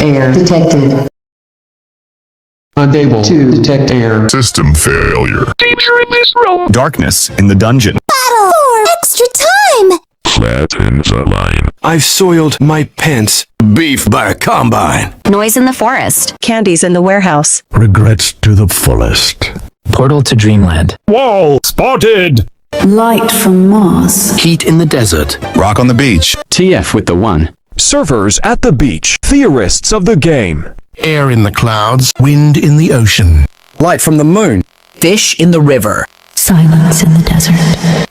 Air detected. Unable to detect air. System failure. Danger in this room. Darkness in the dungeon. Battle for extra time. Flatten the line. I've soiled my pants. Beef by a combine. Noise in the forest. Candies in the warehouse. Regrets to the fullest. Portal to Dreamland. Wall spotted. Light from Mars. Heat in the desert. Rock on the beach. TF with the 1. Surfers at the beach. Theorists of the game. Air in the clouds. Wind in the ocean. Light from the moon. Fish in the river. Silence in the desert.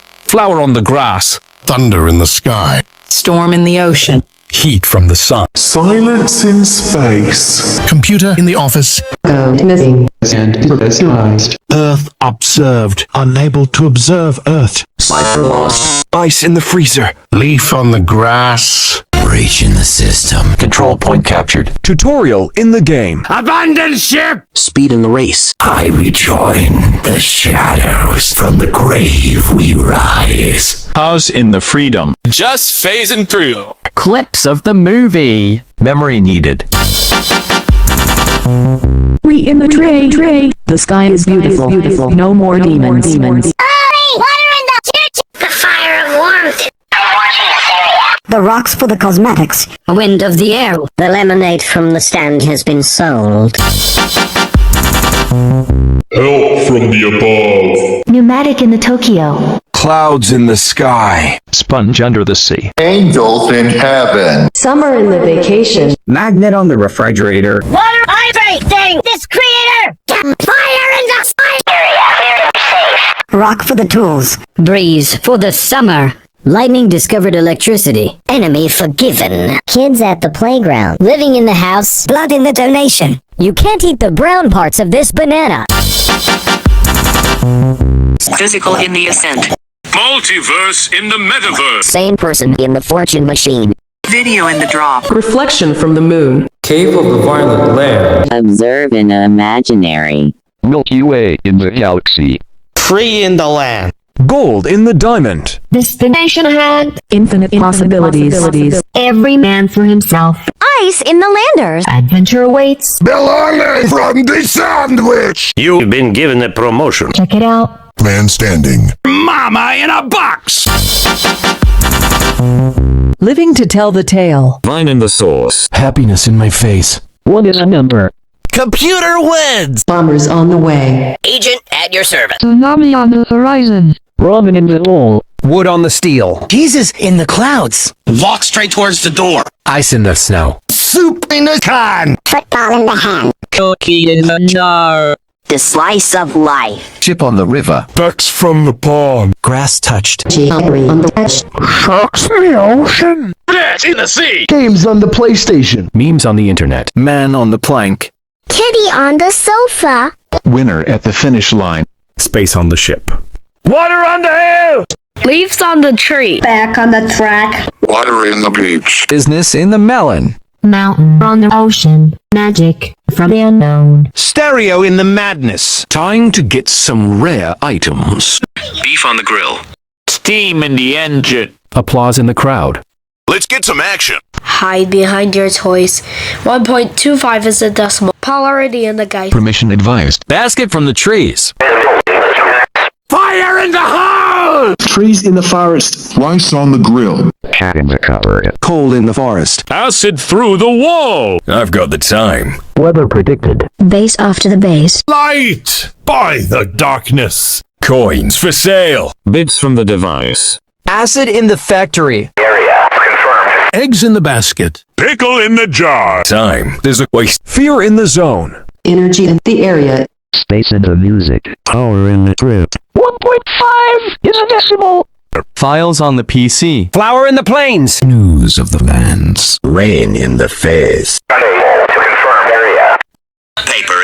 Flower on the grass. Thunder in the sky. Storm in the ocean. Heat from the sun. Silence in space. Computer in the office. Code missing. And personalized. Earth observed. Unable to observe Earth. Cipher lost. Ice in the freezer. Leaf on the grass. Breach in the system. Control point captured. Tutorial in the game. Abandon ship! Speed in the race. I rejoin the shadows. From the grave we rise. House in the freedom. Just phasing through. Clips of the movie. Memory needed. We in the tray. The sky is beautiful. No more demons. Hurry! Water in the church! The fire of warmth. The rocks for the cosmetics. Wind of the air. The lemonade from the stand has been sold. Help from the above. Pneumatic in the Tokyo. Clouds in the sky. Sponge under the sea. Angels in heaven. Summer in the vacation. Magnet on the refrigerator. Water everything! This creator! Fire in the sky! Rock for the tools. Breeze for the summer. Lightning discovered electricity. Enemy forgiven. Kids at the playground. Living in the house. Blood in the donation. You can't eat the brown parts of this banana. Physical in the ascent. Multiverse in the metaverse. Sane person in the fortune machine. Video in the drop. Reflection from the moon. Cave of the Violet Land. Observe in the imaginary. Milky Way in the galaxy. Free in the land. Gold in the diamond. Destination hand. Infinite possibilities. Every man for himself. Ice in the landers. Adventure awaits. Belonging from the sandwich. You've been given a promotion. Check it out. Man standing. Mama in a box! Living to tell the tale. Vine in the source. Happiness in my face. 1 is a number. Computer wins. Bombers on the way. Agent at your service. Tsunami on the horizon. Ramen in the hole. Wood on the steel. Jesus in the clouds. Walk straight towards the door. Ice in the snow. Soup in the can. Football in the hand. Cookie in the jar. The slice of life. Chip on the river. Ducks from the pond. Grass touched. Geometry on the edge. Sharks in the ocean. Fish in the sea. Games on the PlayStation. Memes on the internet. Man on the plank. Kitty on the sofa. Winner at the finish line. Space on the ship. Water on the hill. Leaves on the tree. Back on the track. Water in the beach. Business in the melon. Mountain on the ocean. Magic from the unknown. Stereo in the madness. Time to get some rare items. Beef on the grill. Steam in the engine. Applause in the crowd. Let's get some action. Hide behind your toys. 1.25 is a decimal. Polarity in the guy. Permission advised. Basket from the trees. Fire in the hole! Trees in the forest. Rice on the grill. Cat in the cupboard. Cold in the forest. Acid through the wall. I've got the time. Weather predicted. Base off to the base. Light by the darkness. Coins for sale. Bits from the device. Acid in the factory. Eggs in the basket. Pickle in the jar. Time. There's a waste. Fear in the zone. Energy in the area. Space in the music. Power in the trip. 1.5 is a decimal. Files on the PC. Flower in the plains. News of the lands. Rain in the face. Paper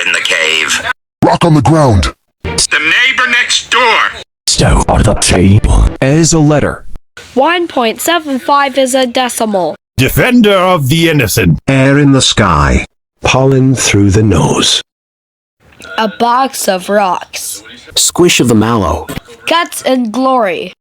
in the cave. Rock on the ground. The neighbor next door. Stove on the table. As a letter. 1.75 is a decimal. Defender of the innocent. Air in the sky. Pollen through the nose. A box of rocks. Squish of the mallow. Guts and glory.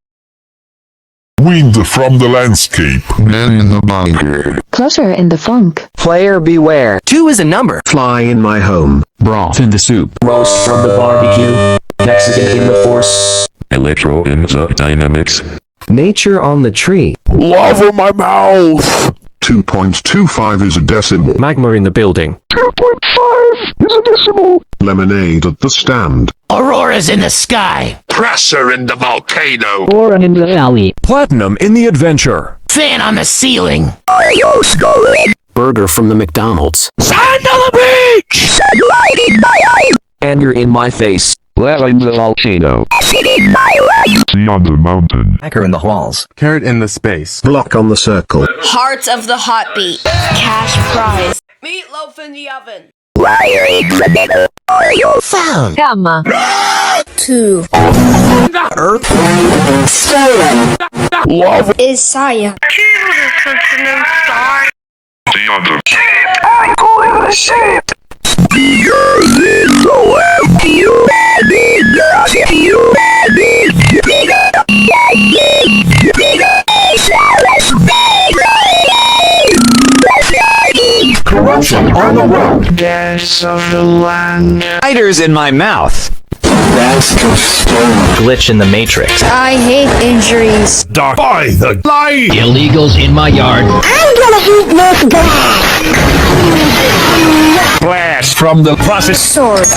Wind from the landscape. Man in the bunker. Clutter in the funk. Player beware. 2 is a number. Fly in my home. Broth in the soup. Roast from the barbecue. Mexican in the force. Electro in the dynamics. Nature on the tree. Lava my mouth. 2.25 is a decimal. Magma in the building. 2.5 is a decimal. Lemonade at the stand. Auroras in the sky. Pressure in the volcano. Boron in the valley. Platinum in the adventure. Fan on the ceiling. Burger from the McDonald's. Sand on the beach. Anger in my face. Lava in the volcano. Sea on the mountain. Hacker in the walls. Carrot in the space. Block on the circle. Heart of the hot beat. Cash prize. Meatloaf in the oven. Found. Gamma. 2. Earth. Stolen. Is Saya. Corruption on the road. Gas of the land. Spiders in my mouth. Glitch in the matrix. I hate injuries. Dark by the light. Illegals in my yard. I'm gonna eat this glass. Blast from the process. Sword.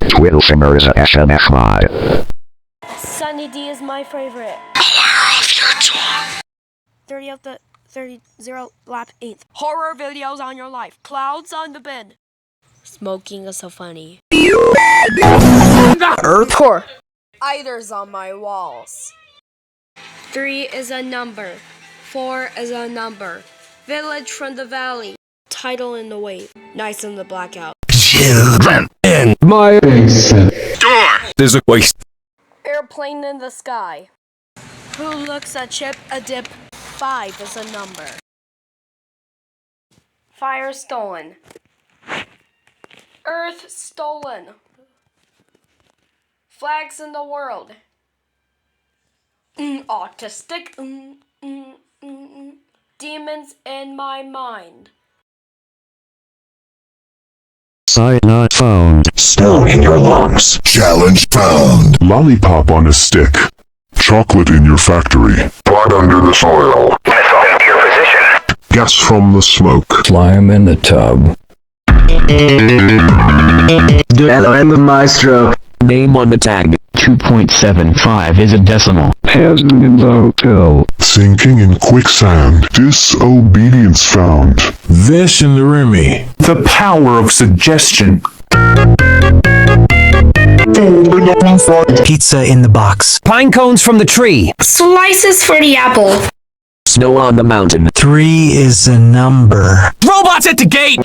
Twiddlefinger is a SMFY. Sunny D is my favorite. 30 of the 30 0 lap 8th. Horror videos on your life. Clouds on the bed. Smoking is so funny. Earth. Core. Either's on my walls. 3 is a number. 4 is a number. Village from the valley. Title in the wave. Nice in the blackout. Children in My basement. Door. There's a waste. Airplane in the sky. Who looks a chip a dip? 5 is a number. Fire stolen. Earth stolen. Flags in the world. Autistic. Demons in my mind. Site not found. Stone in your lungs. Challenge found. Lollipop on a stick. Chocolate in your factory. Blood under the soil. Missile into your position. Gas from the smoke. Slime in the tub. Duello and the maestro. Name on the tag. 2.75 is a decimal. Peasant in the hotel. Sinking in quicksand. Disobedience found. This in the Remy. The power of suggestion. Pizza in the box. Pine cones from the tree. Slices for the apple. Snow on the mountain. 3 is a number. Robots at the gate.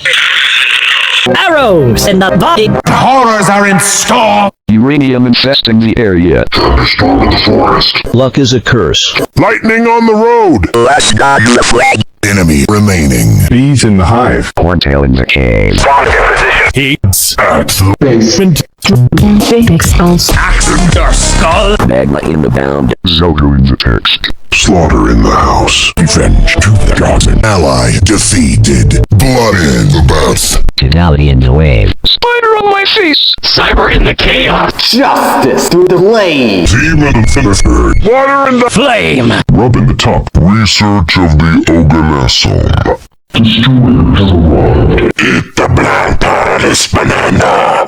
Arrows in the body. Horrors are in store. Uranium infesting the area. Thunderstorm in the forest. Luck is a curse. Lightning on the road. Let's dodge the flag. Enemy remaining. Bees in the hive. Horntail in the cave. Bomb in position. Heats at the basement. Axe in your skull. Magma in the bound. Zogo in the text. Slaughter in the house. Revenge to the gods. Ally defeated. Blood in the bath. Fidelity in the wave. Spider on my face. Cyber in the chaos. Justice through the lane. Demon finished. Water in the flame. Rub in the top. Research of the organism. Destroyers arrived. Eat the plant out of this banana.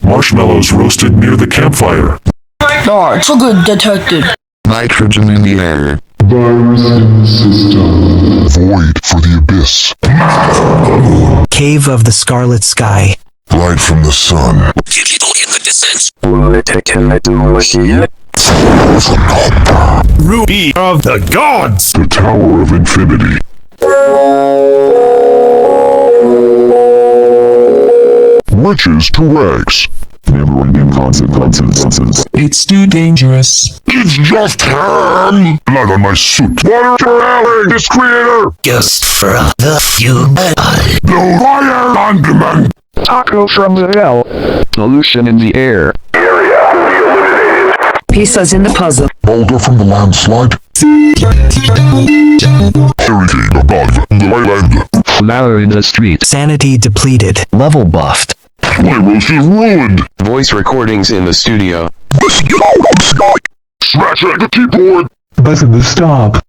Marshmallows roasted near the campfire. That's a good detective. Nitrogen in the air. Virus in the system. Void for the abyss. Cave of the Scarlet Sky. Light from the sun. People in the descent. Ruby of the gods. The Tower of Infinity. Witches to rags. Never-ending consequences. It's too dangerous. It's just ham. Blood on my suit. Water to rally this creator. Just for the human. No fire condiment. Taco from the hell. Pollution in the air. Area will be eliminated. pieces in the puzzle. Boulder from the landslide. Hurricane above the island. Flower in the street. Sanity depleted. Level buffed. My roast is ruined. Voice recordings in the studio. Smash at the keyboard. Button to stop.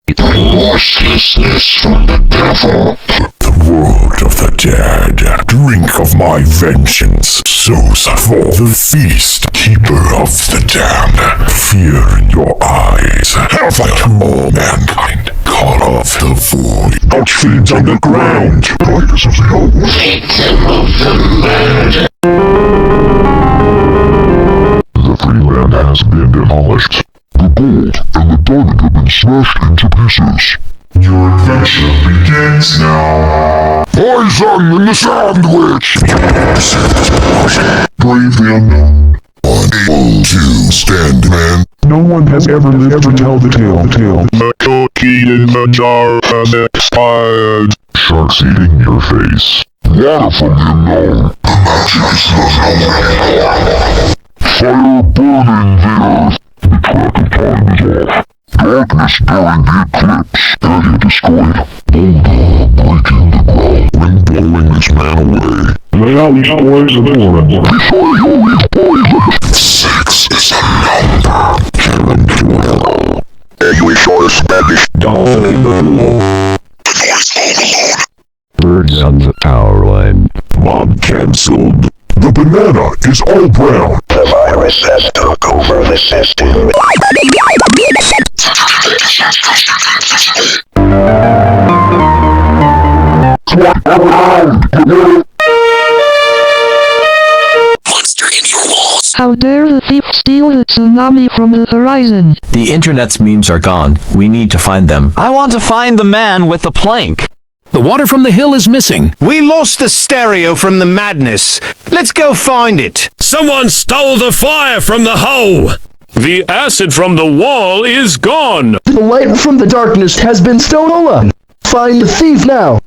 Voicelessness from the devil. The world of the dead. Drink of my vengeance. Souls for the feast. Keeper of the damned. Fear in your eyes. Hellfire to all mankind. Call off the void. Outfeeds on the ground. Brightness of the old. Victim of the mad. The freeland has been demolished. The gold and the diamond have been smashed into pieces. Your adventure begins now. Poison in the sandwich! Brave the unknown. Unable to stand, man. No one has ever lived to tell the tale. The cookie in the jar has expired. Sharks eating your face. Water from your nose. The magic is not over. Fire burning the earth. The track of time is off. Darkness during the eclipse. Area destroyed. Boulder breaking the ground. Wind blowing this man away. Lay out these boys of foreign. Before you eat poison. 6 is a number. Karen 12. English or Spanish. Dolphin in the law. Birds on the power line. Mob cancelled. The banana is all brown. The virus has took over the system. Monster in your walls. How dare the thief steal the tsunami from the horizon? The internet's memes are gone. We need to find them. I want to find the man with the plank. The water from the hill is missing. We lost the stereo from the madness. Let's go find it. Someone stole the fire from the hoe. The acid from the wall is gone. The light from the darkness has been stolen. Find the thief now.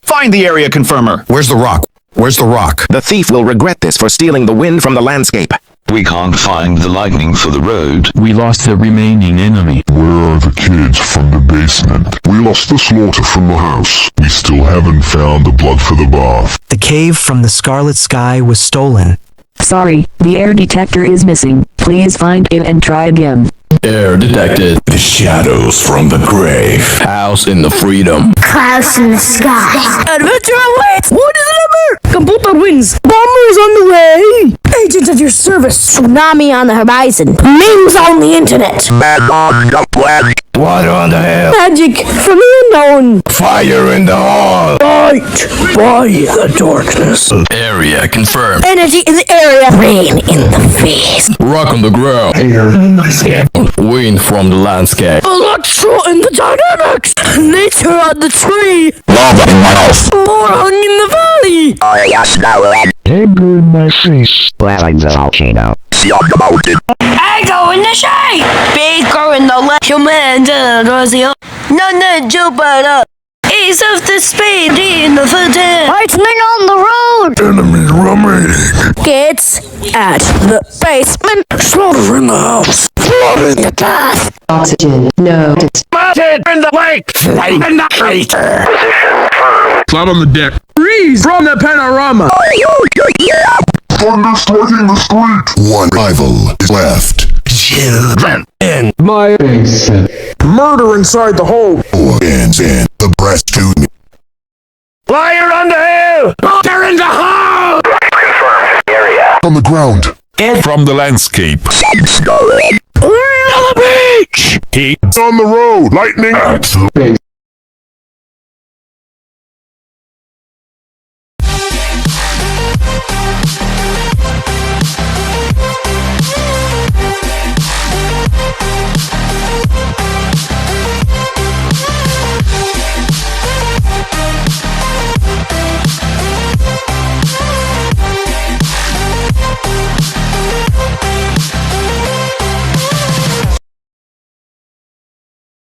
Find the area confirmer. Where's the rock? Where's the rock? The thief will regret this for stealing the wind from the landscape. We can't find the lightning for the road. We lost the remaining enemy. Where are the kids from the basement? We lost the slaughter from the house. We still haven't found the blood for the bath. The cave from the Scarlet Sky was stolen. Sorry, the air detector is missing. Please find it and try again. Air detected. The shadows from the grave. House in the freedom. Clouds in the sky. Adventure awaits! What is the number? Computer wins. Bombers on the way. Agents at your service. Tsunami on the horizon. Memes on the internet. Bad dog got black. Water on the hill. Magic from the unknown. Fire in the hall. Light by the darkness. Area confirmed. Energy in the area. Rain in the face. Rock on the ground. Air in the sky. Wind from the landscape. Electro in the dynamics. Nature on the tree. Lava in my house. Moron in the valley. Oh, yes, now then. Anger in my face. Blaring the volcano. See on the mountain. Echo in the shade. Baker in the left. Human Brazil. None Jupiter. Ace of the spade in the 13. Lightning on the road. Enemy remaining. Kids at the basement. Slaughter in the house. Flood in the path. Oxygen. No. Mounted in the lake. Flame in the crater. Cloud on the deck. Freeze from the panorama. Thunder striking the street. One rival is left. Children in My face. Murder inside the hole. Hands in the breast to me. Fire on the hill. They're in the hole. confirmed area. On the ground. And from the landscape. We're on the beach. Heat on the road. Lightning at the base.